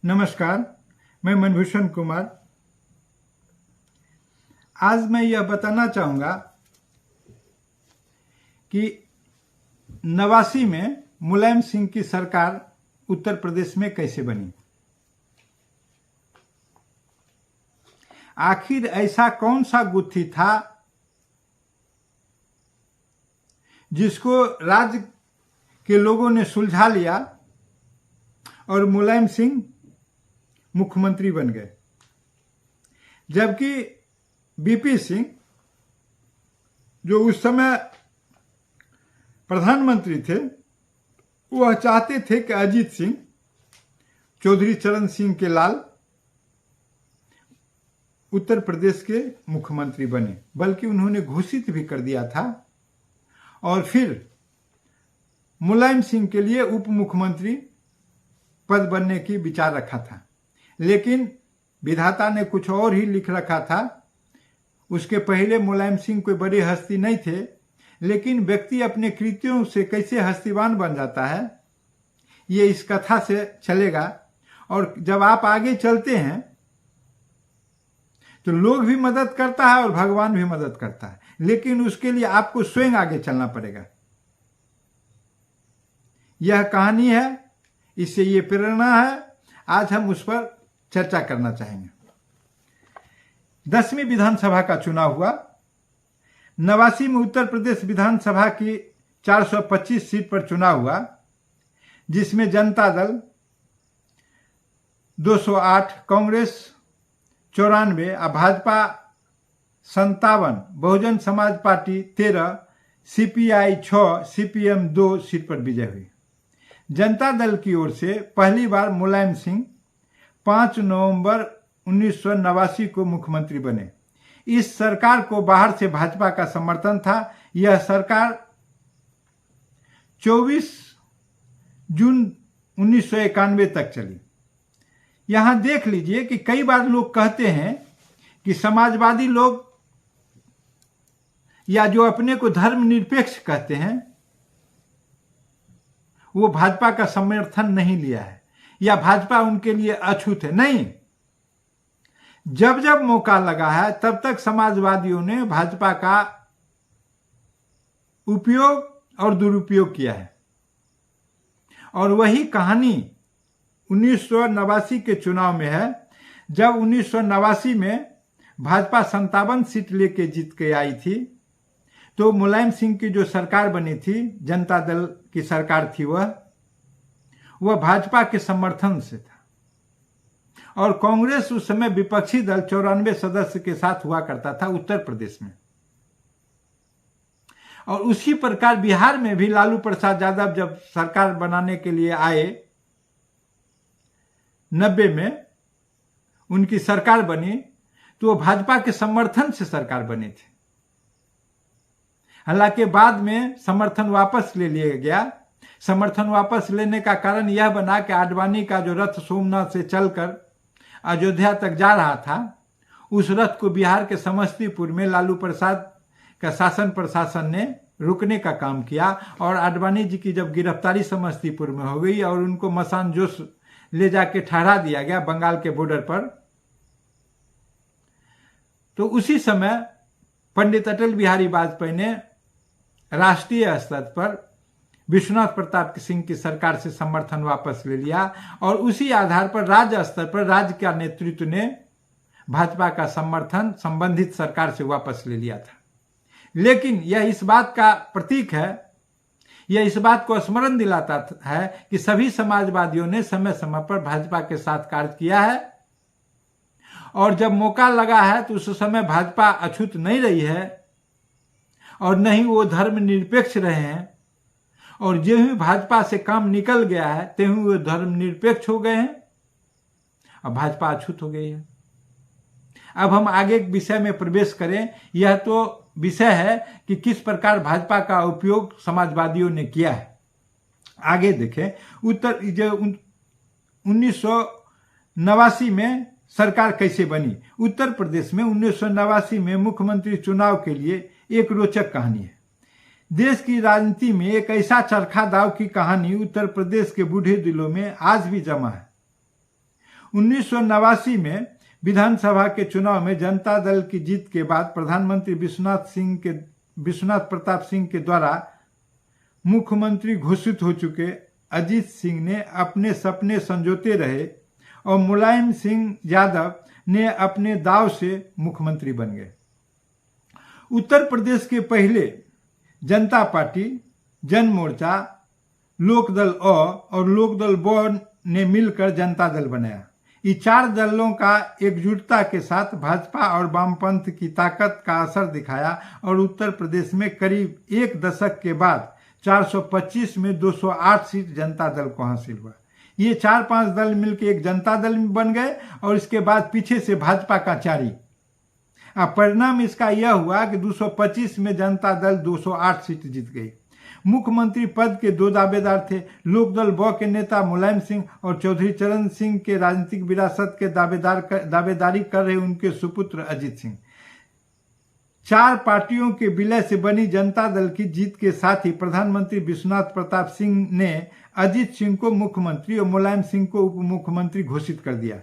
नमस्कार, मैं मनभूषण कुमार। आज मैं यह बताना चाहूँगा कि 89 में मुलायम सिंह की सरकार उत्तर प्रदेश में कैसे बनी। आखिर ऐसा कौन सा गुत्थी था जिसको राज्य के लोगों ने सुलझा लिया और मुलायम सिंह मुख्यमंत्री बन गए, जबकि बीपी सिंह जो उस समय प्रधानमंत्री थे वह चाहते थे कि अजीत सिंह चौधरी चरण सिंह के लाल उत्तर प्रदेश के मुख्यमंत्री बने, बल्कि उन्होंने घोषित भी कर दिया था और फिर मुलायम सिंह के लिए उप मुख्यमंत्री पद बनने की विचार रखा था। लेकिन विधाता ने कुछ और ही लिख रखा था। उसके पहले मुलायम सिंह कोई बड़ी हस्ती नहीं थे, लेकिन व्यक्ति अपने कृत्यों से कैसे हस्तीवान बन जाता है ये इस कथा से चलेगा। और जब आप आगे चलते हैं तो लोग भी मदद करता है और भगवान भी मदद करता है, लेकिन उसके लिए आपको स्वयं आगे चलना पड़ेगा। यह कहानी है, इससे ये प्रेरणा है। आज हम उस पर चर्चा करना चाहेंगे। 10वीं विधानसभा का चुनाव हुआ। 89 में उत्तर प्रदेश विधानसभा की 425 सीट पर चुनाव हुआ, जिसमें जनता दल 208, कांग्रेस 94 और Bhajpa 57, Bahujan Samaj party 13, CPI 6, CPM 2 seat पर विजय हुई। जनता दल की ओर से पहली बार मुलायम सिंह 5 नवंबर 1989 को मुख्यमंत्री बने। इस सरकार को बाहर से भाजपा का समर्थन था। यह सरकार 24 जून 1991 तक चली। यहां देख लीजिए कि कई बार लोग कहते हैं कि समाजवादी लोग या जो अपने को धर्मनिरपेक्ष कहते हैं वो भाजपा का समर्थन नहीं लिया है या भाजपा उनके लिए अछूत है। नहीं, जब जब मौका लगा है तब तक समाजवादियों ने भाजपा का उपयोग और दुरुपयोग किया है। और वही कहानी 1989 के चुनाव में है, जब 1989 में भाजपा 57 सीट लेके जीत के आई थी, तो मुलायम सिंह की जो सरकार बनी थी, जनता दल की सरकार थी, वह भाजपा के समर्थन से था। और कांग्रेस उस समय विपक्षी दल 94 सदस्य के साथ हुआ करता था उत्तर प्रदेश में। और उसी प्रकार बिहार में भी लालू प्रसाद यादव जब सरकार बनाने के लिए आए, 90 में उनकी सरकार बनी, तो वो भाजपा के समर्थन से सरकार बनी थी। हालांकि बाद में समर्थन वापस ले लिया गया। समर्थन वापस लेने का कारण यह बना कि आडवाणी का जो रथ सोमनाथ से चलकर अयोध्या तक जा रहा था, उस रथ को बिहार के समस्तीपुर में लालू प्रसाद का शासन प्रशासन ने रुकने का काम किया। और आडवाणी जी की जब गिरफ्तारी समस्तीपुर में हो गई और उनको मसान जोश ले जाके ठहरा दिया गया बंगाल के बॉर्डर पर, तो उसी समय पंडित अटल बिहारी वाजपेयी ने राष्ट्रीय स्तर पर विश्वनाथ प्रताप सिंह की सरकार से समर्थन वापस ले लिया और उसी आधार पर राज्य स्तर पर राज्य का नेतृत्व ने भाजपा का समर्थन संबंधित सरकार से वापस ले लिया था। लेकिन यह इस बात का प्रतीक है, यह इस बात को स्मरण दिलाता है कि सभी समाजवादियों ने समय समय पर भाजपा के साथ कार्य किया है। और जब मौका लगा है तो उस समय भाजपा अछूत नहीं रही है और न ही वो धर्मनिरपेक्ष रहे हैं। और जो ही भाजपा से काम निकल गया है ते ही वो धर्मनिरपेक्ष हो गए हैं और भाजपा अछूत हो गई है। अब हम आगे एक विषय में प्रवेश करें। यह तो विषय है कि किस प्रकार भाजपा का उपयोग समाजवादियों ने किया है। आगे देखें, 1989 में सरकार कैसे बनी। उत्तर प्रदेश में 1989 में मुख्यमंत्री चुनाव के लिए एक रोचक कहानी है। देश की राजनीति में एक ऐसा चरखा दाव की कहानी उत्तर प्रदेश के बूढ़े दिलों में आज भी जमा है। 1989 में विधानसभा के चुनाव में जनता दल की जीत के बाद प्रधानमंत्री विश्वनाथ प्रताप सिंह के द्वारा मुख्यमंत्री घोषित हो चुके अजीत सिंह ने अपने सपने संजोते रहे और मुलायम सिंह यादव ने अपने दांव से मुख्यमंत्री बन गए। उत्तर प्रदेश के पहले जनता पार्टी, जन मोर्चा, लोकदल अ और लोकदल ब ने मिलकर जनता दल बनाया। ये चार दलों का एकजुटता के साथ भाजपा और वामपंथ की ताकत का असर दिखाया और उत्तर प्रदेश में करीब एक दशक के बाद 425 में 208 सीट जनता दल को हासिल हुआ। ये 4-5 दल मिलकर एक जनता दल बन गए और इसके बाद पीछे से भाजपा का 4। परिणाम इसका यह हुआ कि 225 में जनता दल 208 सीट जीत गई। मुख्यमंत्री पद के 2 दावेदार थे। लोकदल ब के नेता मुलायम सिंह और चौधरी चरण सिंह के राजनीतिक विरासत के दावेदारी कर रहे उनके सुपुत्र अजीत सिंह। 4 पार्टियों के विलय से बनी जनता दल की जीत के साथ ही प्रधानमंत्री विश्वनाथ प्रताप सिंह ने अजीत सिंह को मुख्यमंत्री और मुलायम सिंह को उप मुख्यमंत्री घोषित कर दिया।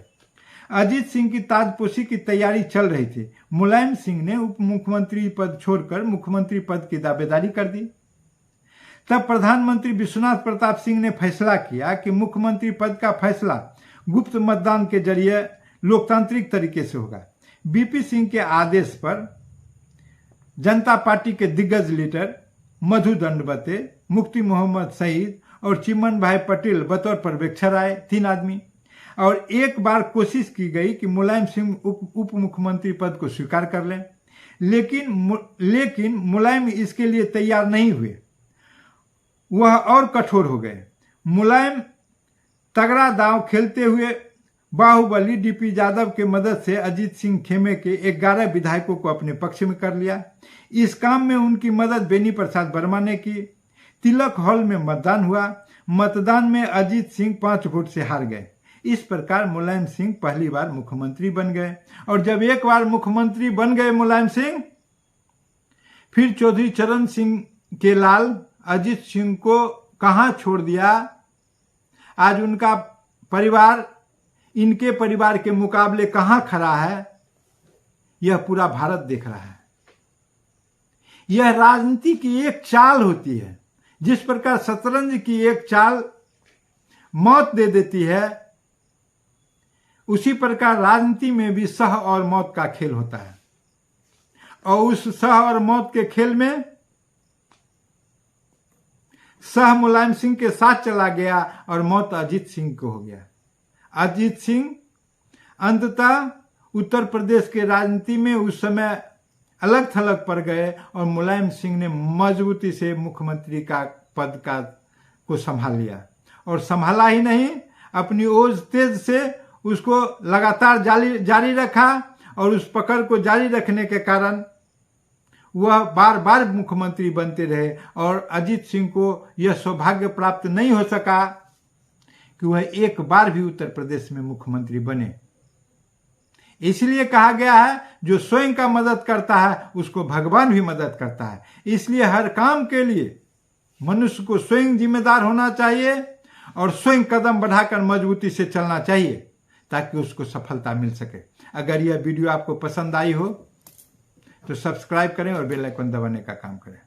अजीत सिंह की ताजपोशी की तैयारी चल रही थी। मुलायम सिंह ने उप मुख्यमंत्री पद छोड़कर मुख्यमंत्री पद की दावेदारी कर दी। तब प्रधानमंत्री विश्वनाथ प्रताप सिंह ने फैसला किया कि मुख्यमंत्री पद का फैसला गुप्त मतदान के जरिए लोकतांत्रिक तरीके से होगा। बीपी सिंह के आदेश पर जनता पार्टी के दिग्गज लीडर मधु दंडवते, मुफ्ती मोहम्मद सईद और चिमन भाई पटेल बतौर पर्यवेक्षक आए, 3 आदमी। और एक बार कोशिश की गई कि मुलायम सिंह उप मुख्यमंत्री पद को स्वीकार कर लें, लेकिन मुलायम इसके लिए तैयार नहीं हुए। वह और कठोर हो गए। मुलायम तगड़ा दांव खेलते हुए बाहुबली डीपी यादव के मदद से अजीत सिंह खेमे के 11 विधायकों को अपने पक्ष में कर लिया। इस काम में उनकी मदद बेनी प्रसाद वर्मा ने की। तिलक हॉल में मतदान हुआ। मतदान में अजीत सिंह 5 वोट से हार गए। इस प्रकार मुलायम सिंह पहली बार मुख्यमंत्री बन गए। और जब एक बार मुख्यमंत्री बन गए मुलायम सिंह, फिर चौधरी चरण सिंह के लाल अजीत सिंह को कहां छोड़ दिया। आज उनका परिवार इनके परिवार के मुकाबले कहां खड़ा है, यह पूरा भारत देख रहा है। यह राजनीति की एक चाल होती है। जिस प्रकार शतरंज की एक चाल मौत दे देती है, उसी प्रकार राजनीति में भी सह और मौत का खेल होता है। और उस सह और मौत के खेल में सह मुलायम सिंह के साथ चला गया और मौत अजीत सिंह को हो गया। अजीत सिंह अंततः उत्तर प्रदेश के राजनीति में उस समय अलग थलग पड़ गए और मुलायम सिंह ने मजबूती से मुख्यमंत्री का पद को संभाल लिया। और संभाला ही नहीं, अपनी ओज तेज से उसको लगातार जारी रखा। और उस पकड़ को जारी रखने के कारण वह बार बार मुख्यमंत्री बनते रहे। और अजीत सिंह को यह सौभाग्य प्राप्त नहीं हो सका कि वह एक बार भी उत्तर प्रदेश में मुख्यमंत्री बने। इसलिए कहा गया है, जो स्वयं का मदद करता है उसको भगवान भी मदद करता है। इसलिए हर काम के लिए मनुष्य को स्वयं जिम्मेदार होना चाहिए और स्वयं कदम बढ़ाकर मजबूती से चलना चाहिए, ताकि उसको सफलता मिल सके। अगर यह वीडियो आपको पसंद आई हो तो सब्सक्राइब करें और बेल आइकन दबाने का काम करें।